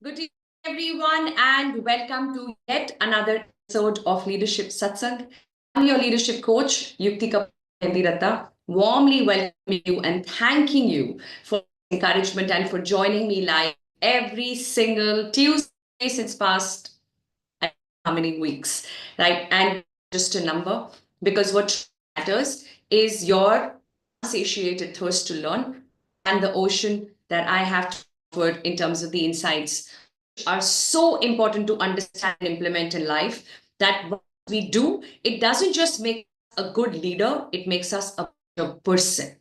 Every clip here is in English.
Good evening, everyone, and welcome to yet another episode of Leadership Satsang. I'm your leadership coach, Yukti Rata, warmly welcoming you and thanking you for encouragement and for joining me live every single Tuesday since past how many weeks, right? And just a number, because what matters is your satiated thirst to learn and the ocean that I have to offer in terms of the insights are so important to understand and implement in life that what we do, it doesn't just make us a good leader, it makes us a better person.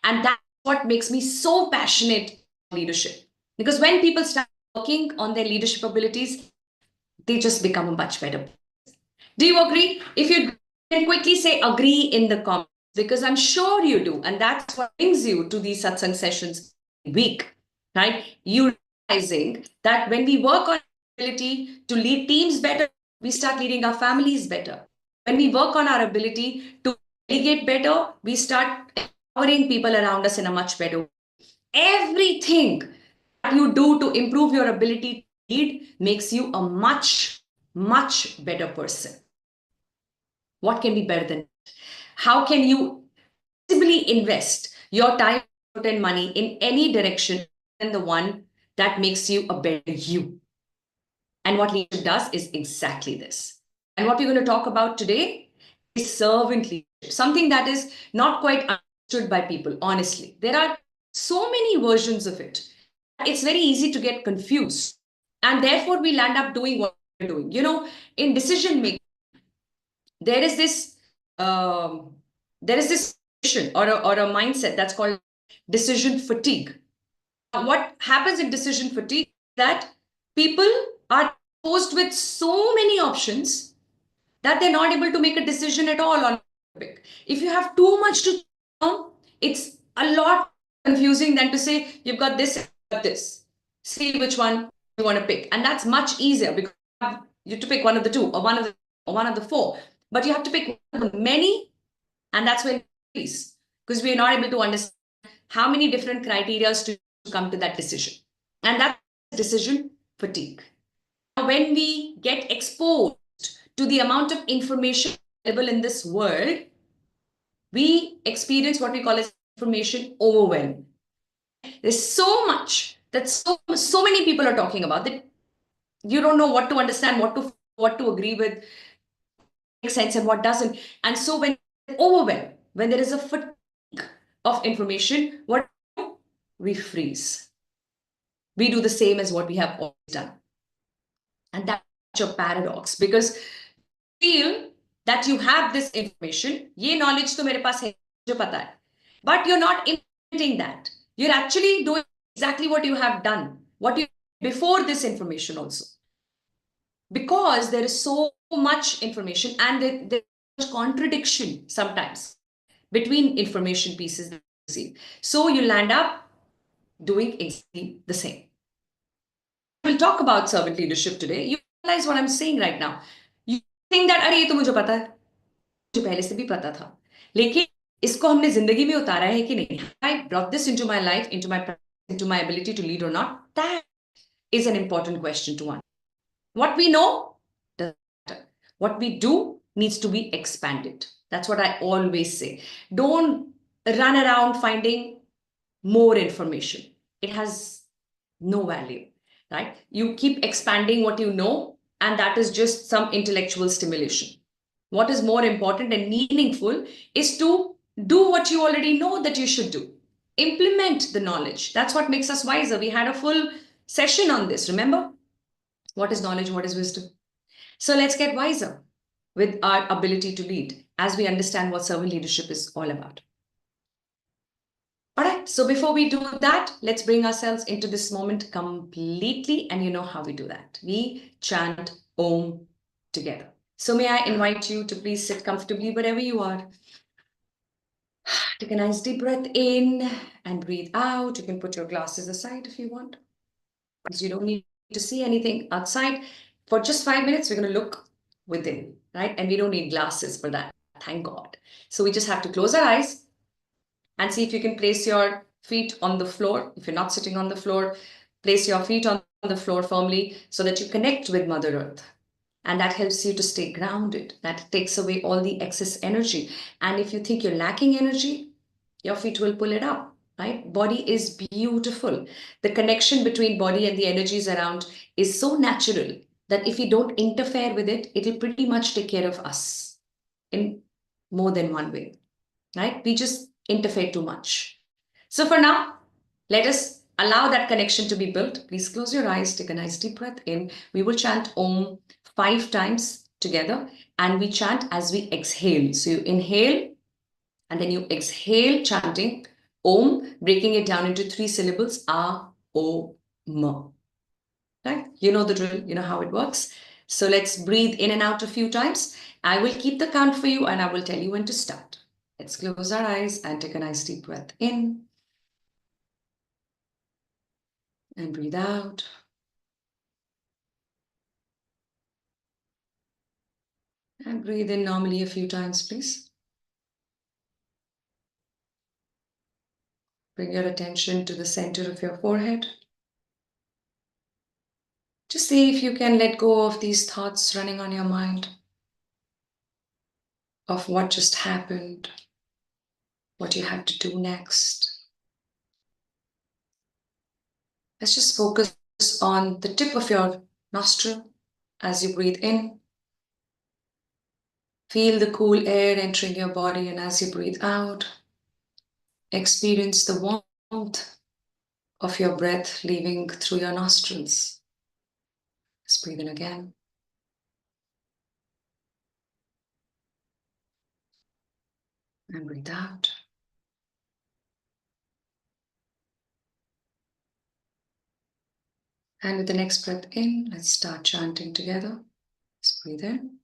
And that's what makes me so passionate about leadership. Because when people start working on their leadership abilities, they just become a much better. Do you agree? If you can quickly say agree in the comments, because I'm sure you do. And that's what brings you to these satsang sessions week, right? You realizing that when we work on ability to lead teams better, we start leading our families better. When we work on our ability to delegate better, we start empowering people around us in a much better way. Everything that you do to improve your ability to lead makes you a much better person. What can be better than that? How can you possibly invest your time and money in any direction than the one that makes you a better you? And what leadership does is exactly this. And what we're going to talk about today is servant leadership, something that is not quite understood by people, honestly. There are so many versions of it. It's very easy to get confused. And therefore, we'll end up doing what we're doing. In decision making, there is this um, there is this or a mindset that's called decision fatigue. What happens in decision fatigue is that people are posed with so many options that they're not able to make a decision at all on a topic. If you have too much to know, it's a lot confusing than to say you've got this, this. See which one you want to pick, and that's much easier because you have to pick one of the two or one of the four. But you have to pick one of the many, and that's when increase because we are not able to understand how many different criteria to come to that decision, and that's decision fatigue. Now, when we get exposed to the amount of information available in this world, we experience what we call as information overwhelm. There's so much that so many people are talking about that you don't know what to understand, what to agree with, makes sense and what doesn't. And so when overwhelm, when there is a fatigue of information, what we freeze. We do the same as what we have always done. And that's a paradox because you feel that you have this information, ye knowledge to mere paas hai, mujhe pata hai. But you're not implementing that. You're actually doing exactly what you have done, what you before this information also. Because there is so much information and there's contradiction sometimes between information pieces that you see. So you land up doing exactly the same. We'll talk about servant leadership today. You realize what I'm saying right now. You think that अरे ये तो मुझे पता है, मुझे पहले से भी पता था, लेकिन इसको हमने जिंदगी में उतारा है कि नहीं? I brought this into my life, into my ability to lead or not? That is an important question to answer. What we know doesn't matter. What we do needs to be expanded. That's what I always say. Don't run around finding more information. It has no value, right? You keep expanding what you know, and that is just some intellectual stimulation. What is more important and meaningful is to do what you already know that you should do. Implement the knowledge. That's what makes us wiser. We had a full session on this, remember? What is knowledge? What is wisdom? So let's get wiser with our ability to lead as we understand what servant leadership is all about. All right, so before we do that, let's bring ourselves into this moment completely. And you know how we do that. We chant Om together. So may I invite you to please sit comfortably wherever you are. Take a nice deep breath in and breathe out. You can put your glasses aside if you want, because you don't need to see anything outside. For just 5 minutes, we're going to look within, right? And we don't need glasses for that, thank God. So we just have to close our eyes and see if you can place your feet on the floor. If you're not sitting on the floor, place your feet on on the floor firmly so that you connect with Mother Earth. And that helps you to stay grounded. That takes away all the excess energy. And if you think you're lacking energy, your feet will pull it up, right? Body is beautiful. The connection between body and the energies around is so natural that if you don't interfere with it, it'll pretty much take care of us in more than one way, right? We just interfere too much. So for now, let us allow that connection to be built. Please close your eyes, take a nice deep breath in. We will chant Om 5 times together, and we chant as we exhale. So you inhale and then you exhale, chanting Om, breaking it down into 3 syllables, A, O, M. Right? You know the drill, you know how it works. So let's breathe in and out a few times. I will keep the count for you and I will tell you when to start. Let's close our eyes and take a nice deep breath in and breathe out. And breathe in normally a few times, please. Bring your attention to the center of your forehead. Just see if you can let go of these thoughts running on your mind of what just happened, what you have to do next. Let's just focus on the tip of your nostril as you breathe in. Feel the cool air entering your body, and as you breathe out, experience the warmth of your breath leaving through your nostrils. Let's breathe in again. And breathe out. And with the next breath in, let's start chanting together. Let's breathe in.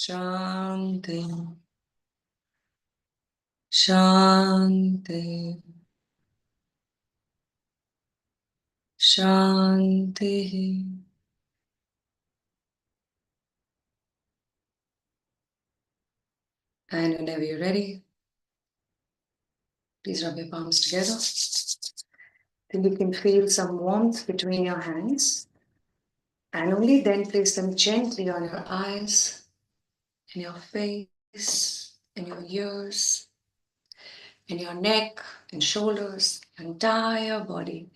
Shanti, Shanti, Shanti. And whenever you're ready, please rub your palms together till you can feel some warmth between your hands. And only then place them gently on your eyes, in your face, in your ears, in your neck and shoulders, entire body,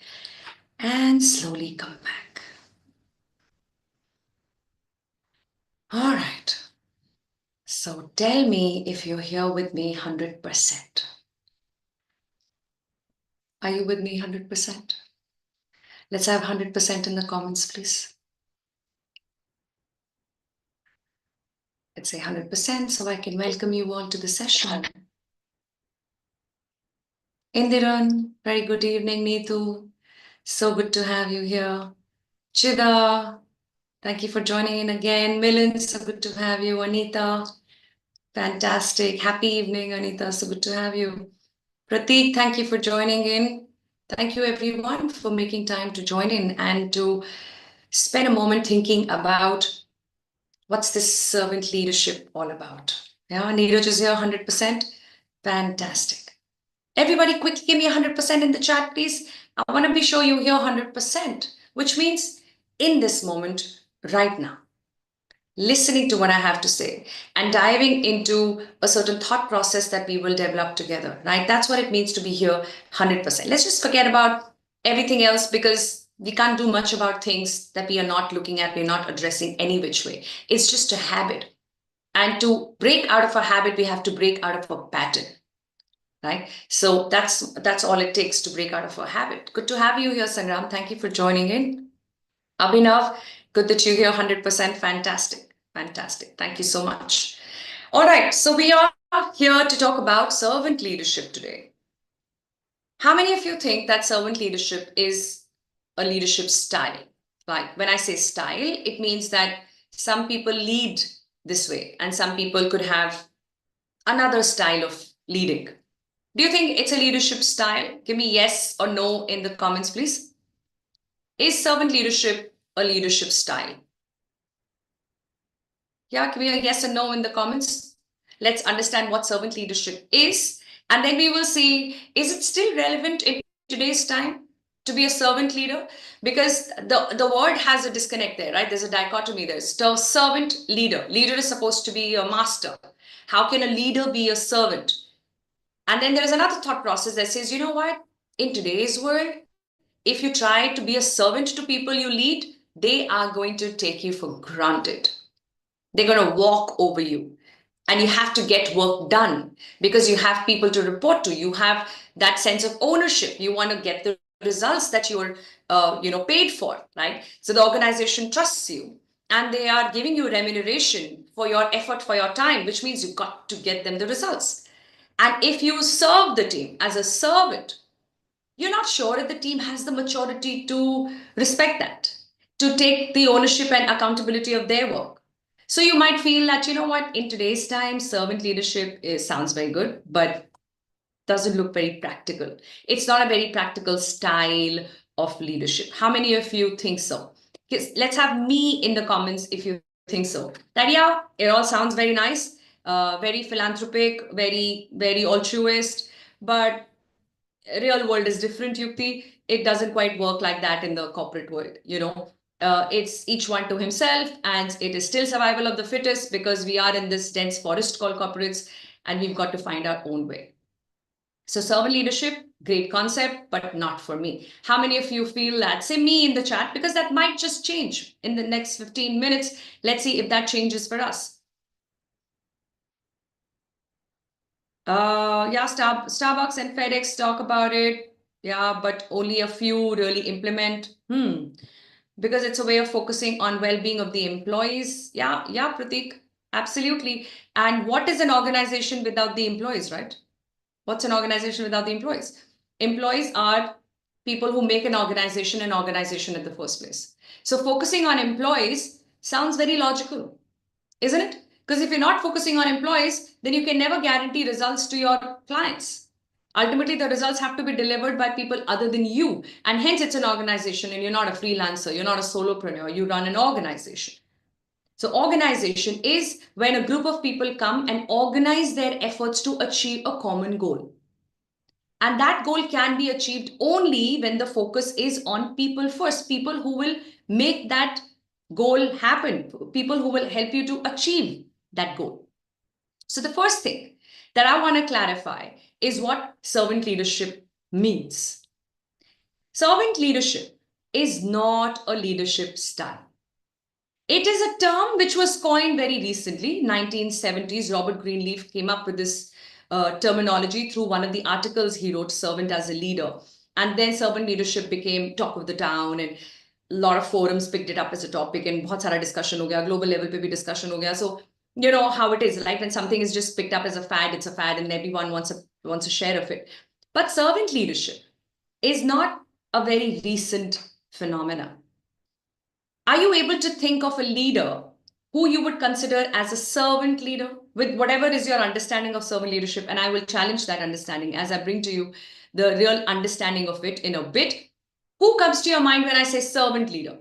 and slowly come back. All right. So tell me if you're here with me 100%. Are you with me 100%? Let's have 100% in the comments, please. Let's say 100% so I can welcome you all to the session. Indiran, very good evening. Neetu, so good to have you here. Chida, thank you for joining in again. Milan, so good to have you. Anita, Fantastic. Happy evening, Anita. So good to have you. Prateek, thank you for joining in. Thank you, everyone, for making time to join in and to spend a moment thinking about what's this servant leadership all about. Yeah, Neeraj is here 100%. Fantastic. Everybody, quickly give me 100% in the chat, please. I want to be sure you hear 100%, which means in this moment, right now, listening to what I have to say and diving into a certain thought process that we will develop together, right? That's what it means to be here 100%. Let's just forget about everything else because we can't do much about things that we are not looking at, we're not addressing any which way. It's just a habit. And to break out of a habit, we have to break out of a pattern, right? So that's all it takes to break out of a habit. Good to have you here, Sangram. Thank you for joining in. Abhinav, good that you're here 100%. Fantastic. Fantastic. Thank you so much. All right. So we are here to talk about servant leadership today. How many of you think that servant leadership is a leadership style? Like when I say style, it means that some people lead this way and some people could have another style of leading. Do you think it's a leadership style? Give me yes or no in the comments, please. Is servant leadership a leadership style? Yeah, give me a yes or no in the comments. Let's understand what servant leadership is. And then we will see, is it still relevant in today's time to be a servant leader? Because the word has a disconnect there, right? There's a dichotomy there. So servant, leader. Leader is supposed to be a master. How can a leader be a servant? And then there's another thought process that says, you know what? In today's world, if you try to be a servant to people you lead, they are going to take you for granted. They're going to walk over you. And you have to get work done because you have people to report to. You have that sense of ownership. You want to get the results that you're paid for, right? So the organization trusts you and they are giving you remuneration for your effort, for your time, which means you've got to get them the results. And if you serve the team as a servant, you're not sure if the team has the maturity to respect that, to take the ownership and accountability of their work. So you might feel that, you know what, in today's time, servant leadership sounds very good, but doesn't look very practical. It's not a very practical style of leadership. How many of you think so? Let's have me in the comments if you think so. That, yeah, it all sounds very nice, very philanthropic, very, very altruist, but real world is different, Yukti. It doesn't quite work like that in the corporate world, it's each one to himself, and it is still survival of the fittest because we are in this dense forest called corporates, and we've got to find our own way. So servant leadership, great concept, but not for me. How many of you feel that? Say me in the chat, because that might just change in the next 15 minutes. Let's see if that changes for us. Yeah, Starbucks and FedEx talk about it. Yeah, but only a few really implement. Because it's a way of focusing on well-being of the employees. Yeah, Pratik, absolutely. And what is an organization without the employees, right? What's an organization without the employees? Employees are people who make an organization in the first place. So focusing on employees sounds very logical, isn't it? Because if you're not focusing on employees, then you can never guarantee results to your clients. Ultimately, the results have to be delivered by people other than you. And hence, it's an organization, and you're not a freelancer, you're not a solopreneur, you run an organization. So, organization is when a group of people come and organize their efforts to achieve a common goal. And that goal can be achieved only when the focus is on people first, people who will make that goal happen, people who will help you to achieve that goal. So the first thing that I want to clarify is what servant leadership means. Servant leadership is not a leadership style. It is a term which was coined very recently, 1970s. Robert Greenleaf came up with this terminology through one of the articles he wrote, Servant as a Leader. And then servant leadership became talk of the town, and a lot of forums picked it up as a topic, and बहुत सारा discussion हो गया, global level पे भी discussion हो गया. So you know how it is, like when something is just picked up as a fad, it's a fad, and everyone wants a share of it. But servant leadership is not a very recent phenomenon. Are you able to think of a leader who you would consider as a servant leader, with whatever is your understanding of servant leadership. And I will challenge that understanding as I bring to you the real understanding of it in a bit. Who comes to your mind when I say servant leader?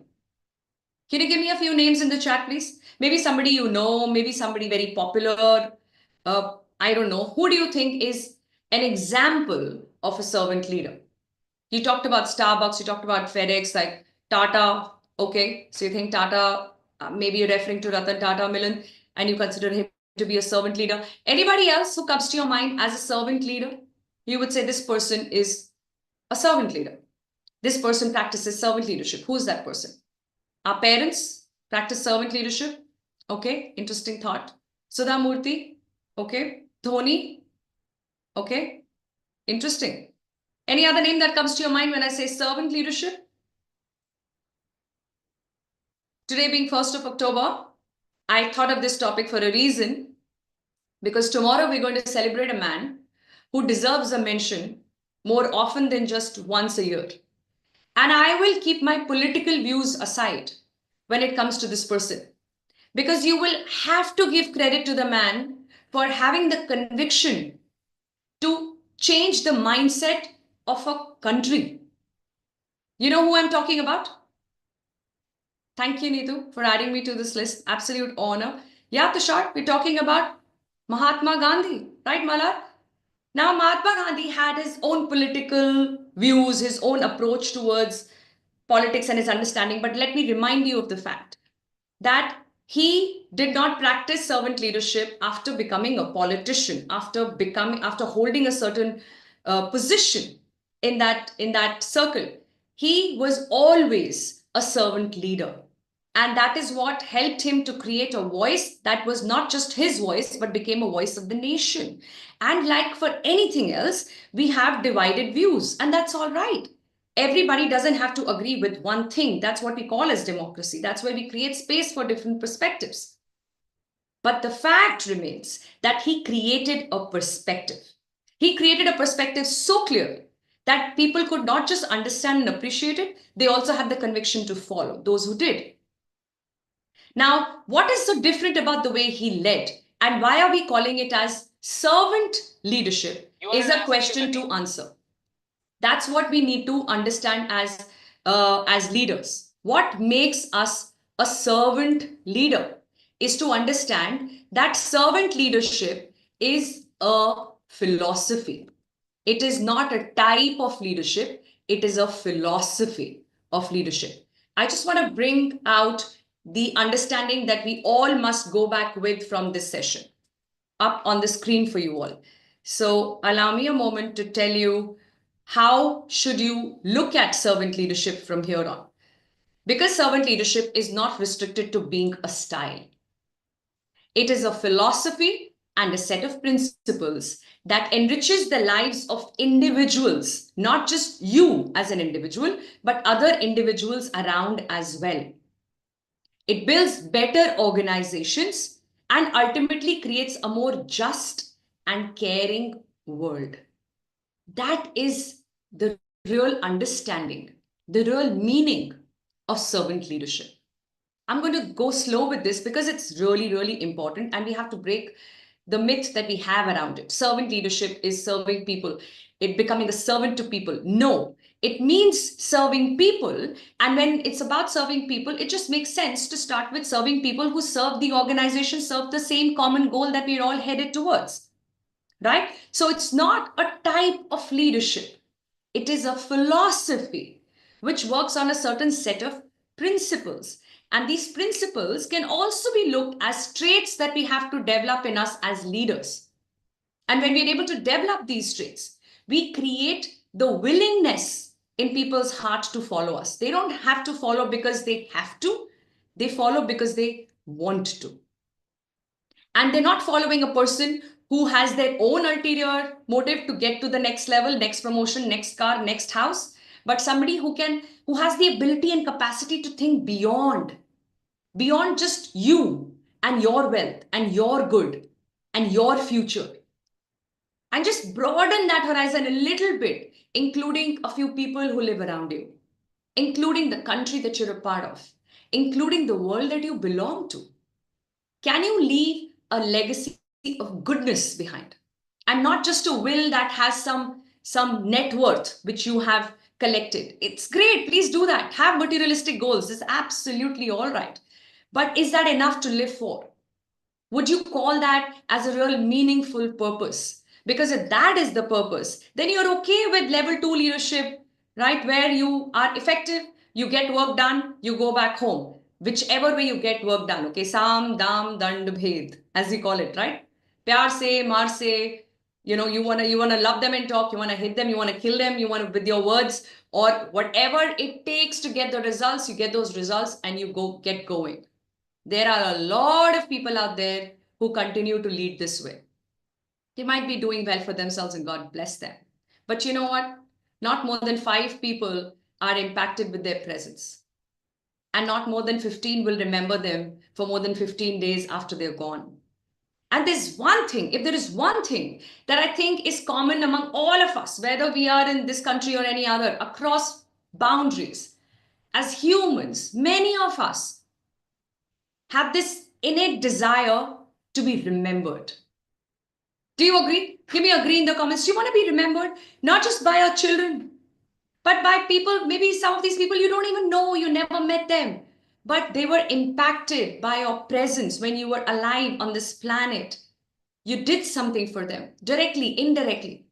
Can you give me a few names in the chat, please? Maybe somebody you know, maybe somebody very popular. I don't know. Who do you think is an example of a servant leader? You talked about Starbucks, you talked about FedEx, like Tata. Okay, so you think Tata, maybe you're referring to Ratan Tata Milan, and you consider him to be a servant leader. Anybody else who comes to your mind as a servant leader? You would say this person is a servant leader. This person practices servant leadership. Who's that person? Our parents practice servant leadership. Okay, interesting thought. Sudha Murthy. Okay. Dhoni. Okay, interesting. Any other name that comes to your mind when I say servant leadership? Today being 1st of October, I thought of this topic for a reason, because tomorrow we're going to celebrate a man who deserves a mention more often than just once a year. And I will keep my political views aside when it comes to this person, because you will have to give credit to the man for having the conviction to change the mindset of a country. You know who I'm talking about? Thank you, Neetu, for adding me to this list. Absolute honor. Yeah, Tushar, we're talking about Mahatma Gandhi, right, Malar? Now, Mahatma Gandhi had his own political views, his own approach towards politics and his understanding. But let me remind you of the fact that he did not practice servant leadership after becoming a politician, after holding a certain position in that circle. He was always a servant leader, and that is what helped him to create a voice that was not just his voice but became a voice of the nation. And like for anything else, we have divided views, and that's all right. Everybody doesn't have to agree with one thing. That's what we call as democracy. That's where we create space for different perspectives. But the fact remains that he created a perspective. He created a perspective so clear that people could not just understand and appreciate it, they also had the conviction to follow, those who did. Now, what is so different about the way he led, and why are we calling it as servant leadership, is a question to answer. That's what we need to understand as leaders. What makes us a servant leader is to understand that servant leadership is a philosophy. It is not a type of leadership, it is a philosophy of leadership. I just want to bring out the understanding that we all must go back with from this session up on the screen for you all. So allow me a moment to tell you how should you look at servant leadership from here on. Because servant leadership is not restricted to being a style. It is a philosophy and a set of principles that enriches the lives of individuals, not just you as an individual, but other individuals around as well. It builds better organizations and ultimately creates a more just and caring world. That is the real understanding, the real meaning of servant leadership. I'm going to go slow with this because it's really, really important, and we have to break the myth that we have around it. Servant leadership is serving people, it becoming a servant to people. No, it means serving people. And when it's about serving people, it just makes sense to start with serving people who serve the organization, serve the same common goal that we're all headed towards. Right? So it's not a type of leadership. It is a philosophy which works on a certain set of principles. And these principles can also be looked as traits that we have to develop in us as leaders. And when we're able to develop these traits, we create the willingness in people's heart to follow us. They don't have to follow because they have to, they follow because they want to. And they're not following a person who has their own ulterior motive to get to the next level, next promotion, next car, next house, but somebody who has the ability and capacity to think beyond just you and your wealth and your good and your future, and just broaden that horizon a little bit, including a few people who live around you, including the country that you're a part of, including the world that you belong to. Can you leave a legacy of goodness behind? And not just a will that has some net worth which you have collected. It's great, please do that. Have materialistic goals, it's absolutely all right. But is that enough to live for? Would you call that as a real meaningful purpose? Because if that is the purpose, then you're okay with level 2 leadership, right? Where you are effective, you get work done, you go back home. Whichever way you get work done, okay? Sam, dam, dand, bhed, as we call it, right? Pyar se, maar se, you wanna love them and talk, you wanna hit them, you wanna kill them, you wanna with your words, or whatever it takes to get the results, you get those results and you go get going. There are a lot of people out there who continue to lead this way. They might be doing well for themselves and God bless them. But you know what? Not more than 5 people are impacted with their presence. And not more than 15 will remember them for more than 15 days after they're gone. And there's one thing, if there is one thing that I think is common among all of us, whether we are in this country or any other, across boundaries, as humans, many of us have this innate desire to be remembered. Do you agree? Give me agree in the comments. Do you want to be remembered? Not just by our children, but by people, maybe some of these people you don't even know, you never met them, but they were impacted by your presence when you were alive on this planet. You did something for them, directly, indirectly.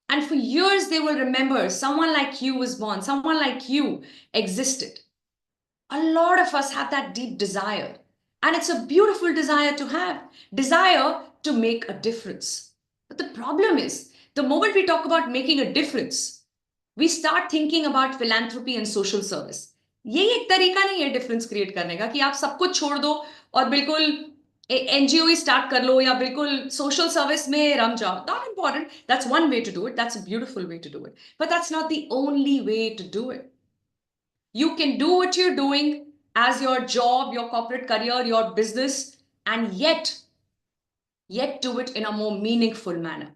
And for years, they will remember someone like you was born, someone like you existed. A lot of us have that deep desire. And it's a beautiful desire to have, desire to make a difference. But the problem is, the moment we talk about making a difference, we start thinking about philanthropy and social service. ये एक तरीका नहीं है difference create करने का कि आप सब कुछ छोड़ दो और बिल्कुल एनजीओ ही स्टार्ट कर लो या बिल्कुल सोशल सर्विस में रम जाओ. Not important. That's one way to do it. That's a beautiful way to do it. But that's not the only way to do it. You can do what you're doing as your job, your corporate career, your business, and yet do it in a more meaningful manner.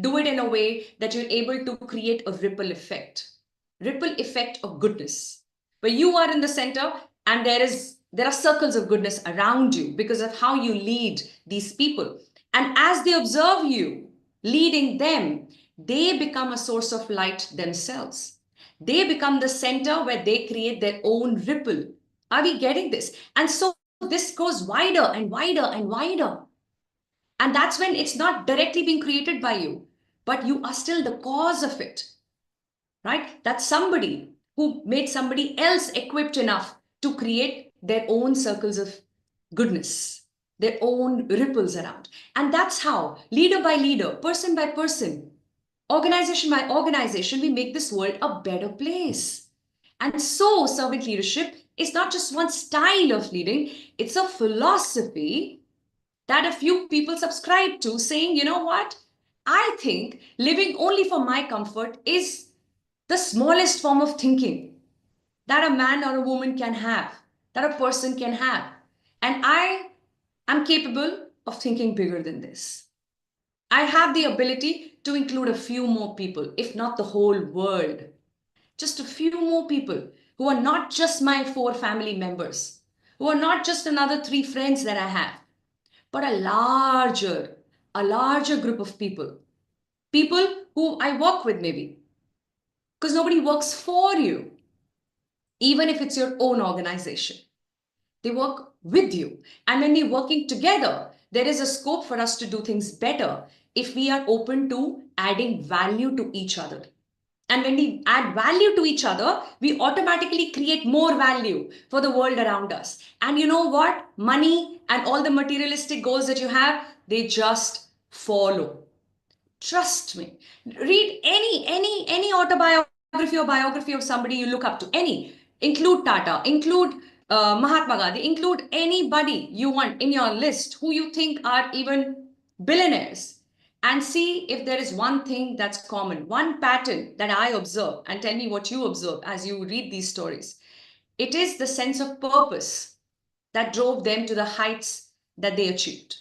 Do it in a way that you're able to create a ripple effect of goodness, where you are in the center and there are circles of goodness around you because of how you lead these people. And as they observe you leading them, they become a source of light themselves. They become the center where they create their own ripple. Are we getting this? And so this goes wider and wider and wider. And that's when it's not directly being created by you, but you are still the cause of it, right? That's somebody who made somebody else equipped enough to create their own circles of goodness, their own ripples around. And that's how, leader by leader, person by person, organization by organization, we make this world a better place. And so, servant leadership is not just one style of leading, it's a philosophy that a few people subscribe to, saying, you know what? I think living only for my comfort is the smallest form of thinking that a man or a woman can have, that a person can have. And I am capable of thinking bigger than this. I have the ability to include a few more people, if not the whole world. Just a few more people who are not just my 4 family members, who are not just another 3 friends that I have, but a larger group of people who I work with maybe, because nobody works for you, even if it's your own organization. They work with you. And when we're working together, there is a scope for us to do things better if we are open to adding value to each other. And when we add value to each other, we automatically create more value for the world around us. And you know what? Money and all the materialistic goals that you have, they just follow. Trust me. Read any autobiography or biography of somebody you look up to. Any. Include Tata, include Mahatma Gandhi, include anybody you want in your list who you think are even billionaires, and see if there is one thing that's common, one pattern that I observe, and tell me what you observe as you read these stories. It is the sense of purpose that drove them to the heights that they achieved.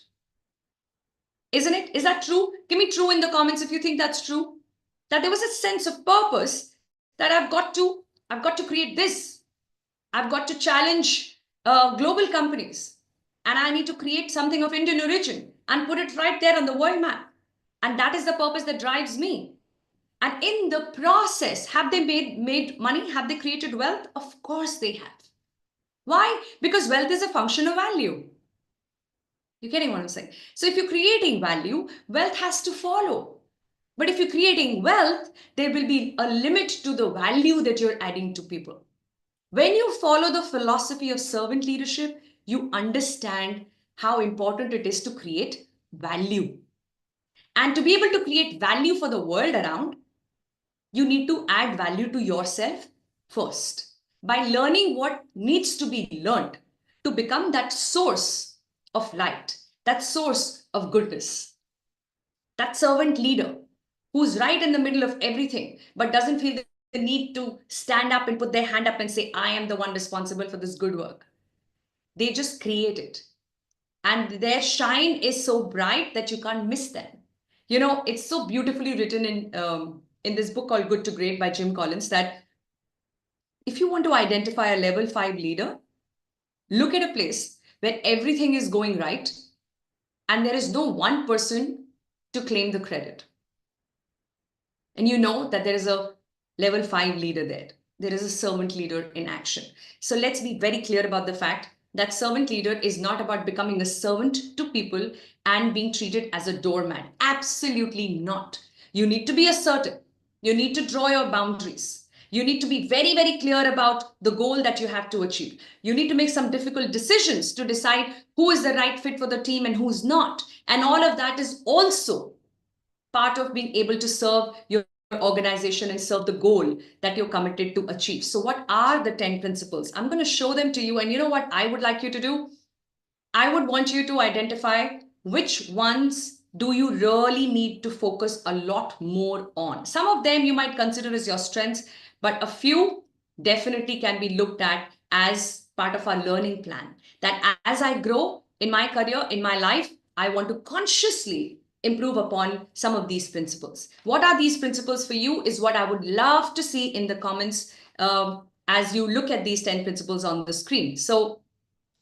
Isn't it? Is that true? Give me true in the comments if you think that's true. That there was a sense of purpose that I've got to create this. I've got to challenge global companies. and I need to create something of Indian origin and put it right there on the world map. And that is the purpose that drives me. And in the process, have they made money? Have they created wealth? Of course they have. Why? Because wealth is a function of value. You're getting what I'm saying? So if you're creating value, wealth has to follow. But if you're creating wealth, there will be a limit to the value that you're adding to people. When you follow the philosophy of servant leadership, you understand how important it is to create value. And to be able to create value for the world around, you need to add value to yourself first by learning what needs to be learned to become that source of light, that source of goodness, that servant leader who's right in the middle of everything but doesn't feel the need to stand up and put their hand up and say, I am the one responsible for this good work. They just create it. And their shine is so bright that you can't miss them. You know, it's so beautifully written in this book called Good to Great by Jim Collins that if you want to identify a level 5 leader, look at a place where everything is going right and there is no one person to claim the credit. And you know that there is a level 5 leader there. There is a servant leader in action. So let's be very clear about the fact that servant leader is not about becoming a servant to people and being treated as a doormat. Absolutely not. You need to be assertive. You need to draw your boundaries. You need to be very, very clear about the goal that you have to achieve. You need to make some difficult decisions to decide who is the right fit for the team and who's not. And all of that is also part of being able to serve your organization and serve the goal that you're committed to achieve. So what are the 10 principles? I'm going to show them to you. And you know what I would like you to do? I would want you to identify which ones do you really need to focus a lot more on. Some of them you might consider as your strengths, but a few definitely can be looked at as part of our learning plan. That as I grow in my career, in my life, I want to consciously improve upon some of these principles. What are these principles for you is what I would love to see in the comments as you look at these 10 principles on the screen. So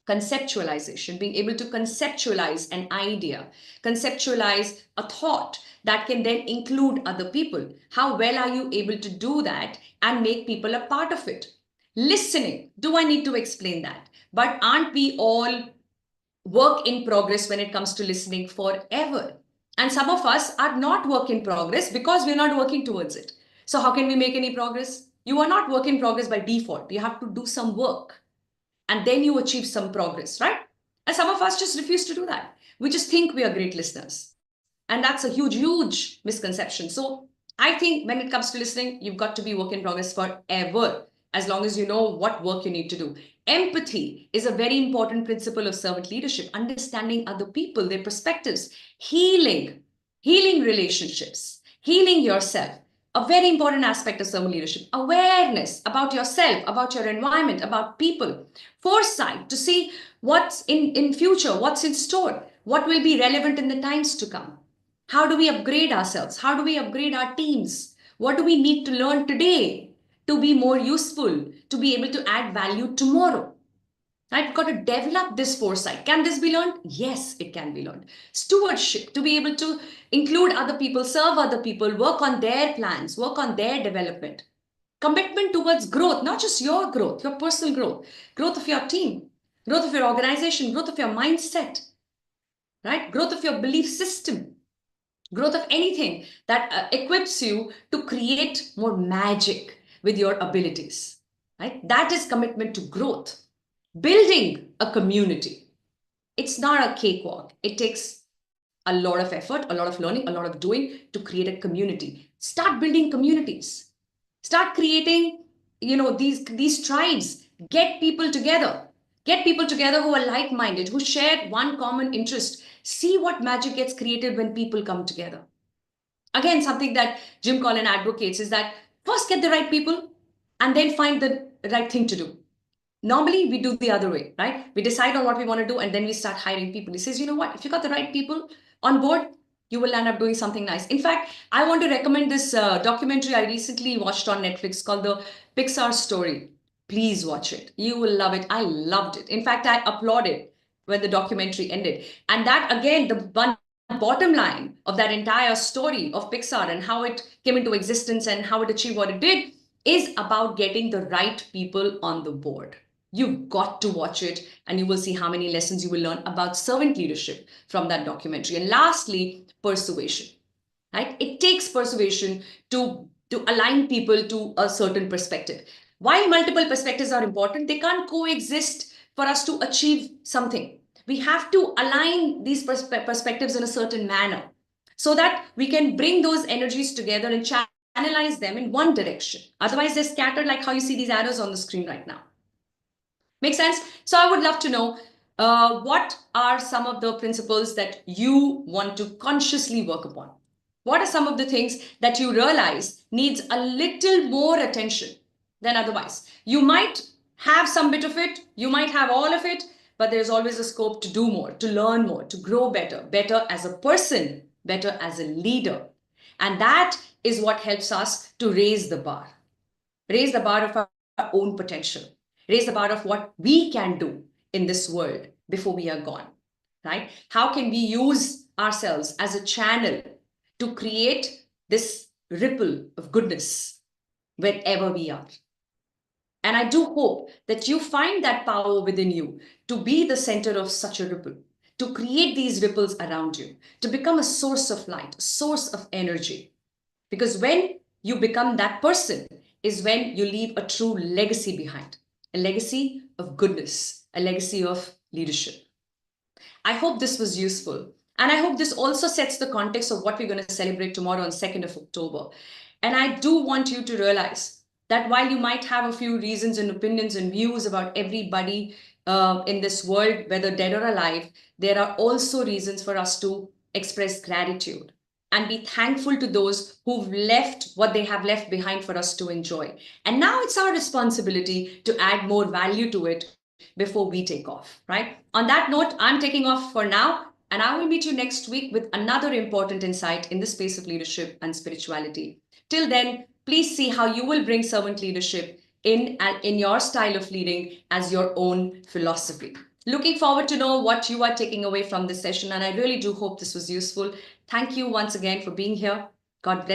conceptualization, being able to conceptualize an idea, conceptualize a thought that can then include other people. How well are you able to do that and make people a part of it? Listening, do I need to explain that? But aren't we all work in progress when it comes to listening forever? And some of us are not work in progress because we're not working towards it. So how can we make any progress? You are not work in progress by default. You have to do some work and then you achieve some progress, right? And some of us just refuse to do that. We just think we are great listeners. And that's a huge, huge misconception. So I think when it comes to listening, you've got to be work in progress forever, as long as you know what work you need to do. Empathy is a very important principle of servant leadership, understanding other people, their perspectives, healing relationships, healing yourself. A very important aspect of servant leadership, awareness about yourself, about your environment, about people, foresight to see what's in future, what's in store, what will be relevant in the times to come. How do we upgrade ourselves? How do we upgrade our teams? What do we need to learn today to be more useful, to be able to add value tomorrow? Right? We've got to develop this foresight. Can this be learned? Yes, it can be learned. Stewardship, to be able to include other people, serve other people, work on their plans, work on their development. Commitment towards growth, not just your growth, your personal growth, growth of your team, growth of your organization, growth of your mindset, right? Growth of your belief system, growth of anything that equips you to create more magic with your abilities, right? That is commitment to growth. Building a community. It's not a cakewalk. It takes a lot of effort, a lot of learning, a lot of doing to create a community. Start building communities. Start creating, these tribes. Get people together. Get people together who are like-minded, who share one common interest. See what magic gets created when people come together. Again, something that Jim Collins advocates is that first get the right people and then find the right thing to do. Normally, we do the other way, right? We decide on what we want to do and then we start hiring people. He says, you know what? If you got the right people on board, you will end up doing something nice. In fact, I want to recommend this documentary I recently watched on Netflix called The Pixar Story. Please watch it. You will love it. I loved it. In fact, I applauded when the documentary ended. And that, again, the one bottom line of that entire story of Pixar and how it came into existence and how it achieved what it did is about getting the right people on the board. You've got to watch it, and you will see how many lessons you will learn about servant leadership from that documentary. And lastly, persuasion. Right? It takes persuasion to align people to a certain perspective. While multiple perspectives are important, they can't coexist for us to achieve something. We have to align these perspectives in a certain manner so that we can bring those energies together and channelize them in one direction. Otherwise, they're scattered like how you see these arrows on the screen right now. Make sense? So I would love to know what are some of the principles that you want to consciously work upon? What are some of the things that you realize needs a little more attention than otherwise? You might have some bit of it, you might have all of it, but there's always a scope to do more, to learn more, to grow better, better as a person, better as a leader. And that is what helps us to raise the bar of our own potential, raise the bar of what we can do in this world before we are gone, right? How can we use ourselves as a channel to create this ripple of goodness wherever we are? And I do hope that you find that power within you to be the center of such a ripple, to create these ripples around you, to become a source of light, a source of energy. Because when you become that person is when you leave a true legacy behind, a legacy of goodness, a legacy of leadership. I hope this was useful. And I hope this also sets the context of what we're going to celebrate tomorrow on 2nd of October. And I do want you to realize that while you might have a few reasons and opinions and views about everybody in this world, whether dead or alive, there are also reasons for us to express gratitude and be thankful to those who've left what they have left behind for us to enjoy. And now it's our responsibility to add more value to it before we take off, right? On that note, I'm taking off for now, and I will meet you next week with another important insight in the space of leadership and spirituality. Till then, please see how you will bring servant leadership in your style of leading as your own philosophy. Looking forward to know what you are taking away from this session, and I really do hope this was useful. Thank you once again for being here. God bless.